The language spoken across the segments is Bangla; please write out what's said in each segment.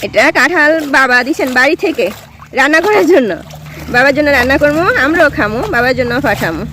এটা কাঁঠাল বাবা দিছেন বাড়ি থেকে রান্না করার জন্য। বাবার জন্য রান্না করবো, আমরাও খামো, বাবার জন্য পাঠামো।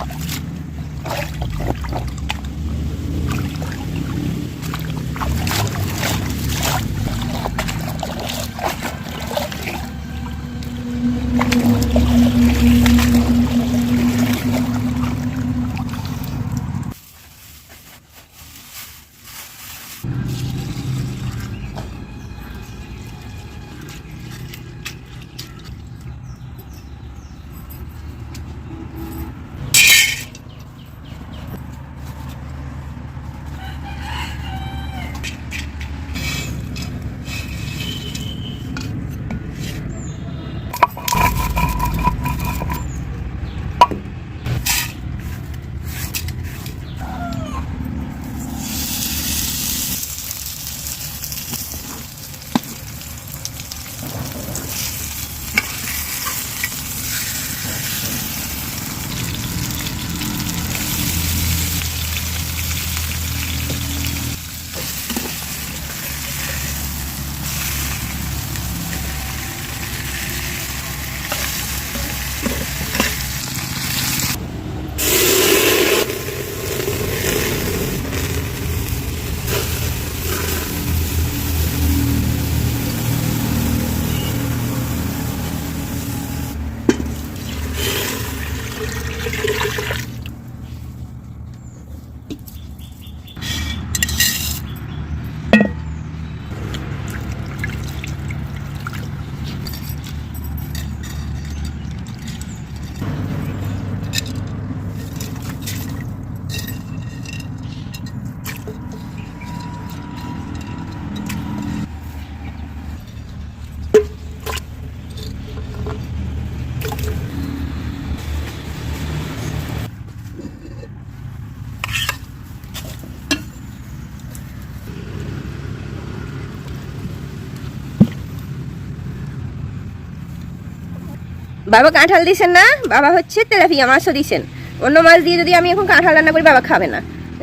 বাবা কাঁঠাল দিছেন না, বাবা হচ্ছে তেলাপিয়া মাছও দিছেন। অন্য মাছ দিয়ে যদি আমি এখন কাঁঠাল রান্না করি বাবা খাবে না,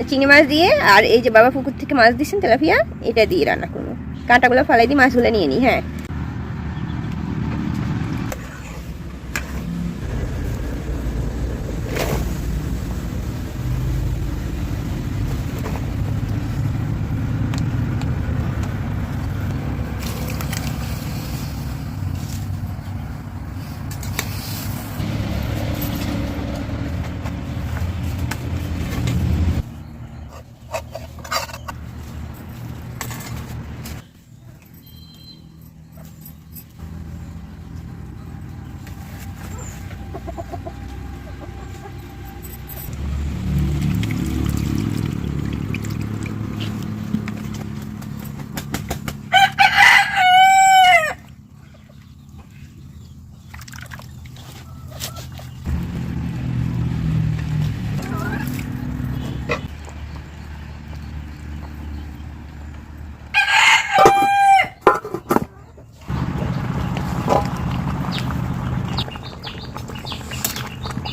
চিংড়ি মাছ দিয়ে আর এই যে বাবা পুকুর থেকে মাছ দিচ্ছেন তেলাপিয়া, এটা দিয়ে রান্না করবো। কাঁটাগুলো ফালাই দিয়ে মাছগুলো নিয়ে নিই। হ্যাঁ,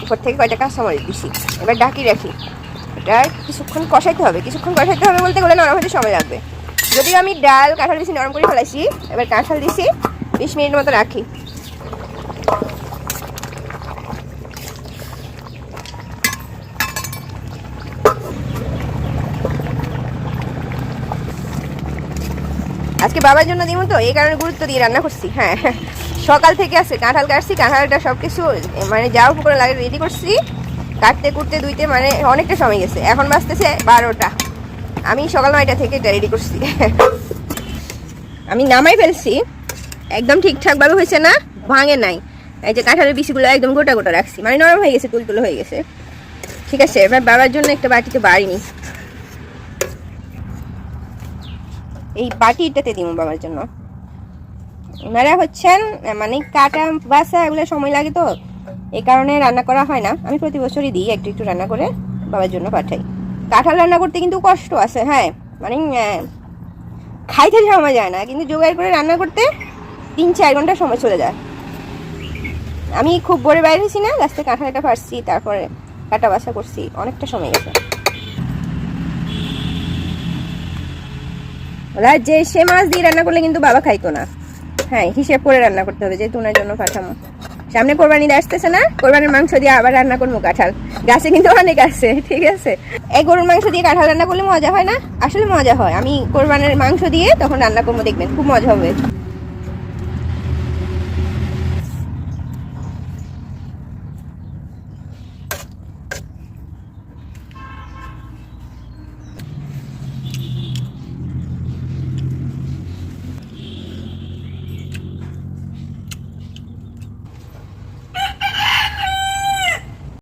উপর থেকে কয়টা কাঁচামরিচ দিছি, এবার ঢাকি রাখি। এটা কিছুক্ষণ কষাইতে হবে। কিছুক্ষণ কষাইতে হবে বলতে গেলে নরম হতে সময় লাগবে। যদিও আমি ডাল কাঁঠাল দিছি নরম করে ফেলাইছি, এবার কাঁঠাল দিছি 20 মিনিটের মতো রাখি। আজকে বাবার জন্য দিব তো, এই কারণে গুরুত্ব দিয়ে রান্না করছি। হ্যাঁ, সকাল থেকে আছে কাঁঠাল কাটছি, কাঁঠালটা সব কিছু মানে যা উপকরণ লাগে রেডি করছি। কাটতে কুটতে দুইতে মানে অনেকটা সময় গেছে। এখন বাজতেছে 12টা, আমি সকাল 9টা থেকে এটা রেডি করছি। আমি নামাই ফেলছি, একদম ঠিকঠাকভাবে হয়েছে না, ভাঙে নাই। এই যে কাঁঠালের বিচিগুলো একদম গোটা গোটা রাখছি, মানে নরম হয়ে গেছে, তুলতুলো হয়ে গেছে। ঠিক আছে, এবার বাবার জন্য একটা বাটিতে বাড়িনি, এই বাটিটাতে দিব বাবার জন্য। ওনারা হচ্ছেন মানে কাটা বাসা এগুলো সময় লাগে তো, এই কারণে রান্না করা হয় না। আমি প্রতি বছরই দিই একটু একটু রান্না করে বাবার জন্য পাঠাই। কাঁঠাল রান্না করতে কিন্তু কষ্ট আছে। হ্যাঁ, মানে খাইতে সময় যায় না, কিন্তু জোগাড় করে রান্না করতে 3-4 ঘন্টা সময় চলে যায়। আমি খুব ভোরে বাইরে হয়েছি না, গাছ থেকে কাঁঠালটা ফাটছি, তারপরে কাটা বাছা করছি, অনেকটা সময় গেছে। রাত যে সে মাছ দিয়ে রান্না করলে কিন্তু বাবা খাইতো না। হ্যাঁ, হিসেব করে রান্না করতে হবে, যেহেতু ওনার জন্য পাঠামো। সামনে কোরবানি আসতেছে না, কোরবানির মাংস দিয়ে আবার রান্না করবো কাঁঠাল। গাছে কিন্তু অনেক আছে, ঠিক আছে। এই গরুর মাংস দিয়ে কাঁঠাল রান্না করলে মজা হয় না? আসলে মজা হয়। আমি কোরবানির মাংস দিয়ে তখন রান্না করবো, দেখবেন খুব মজা হবে।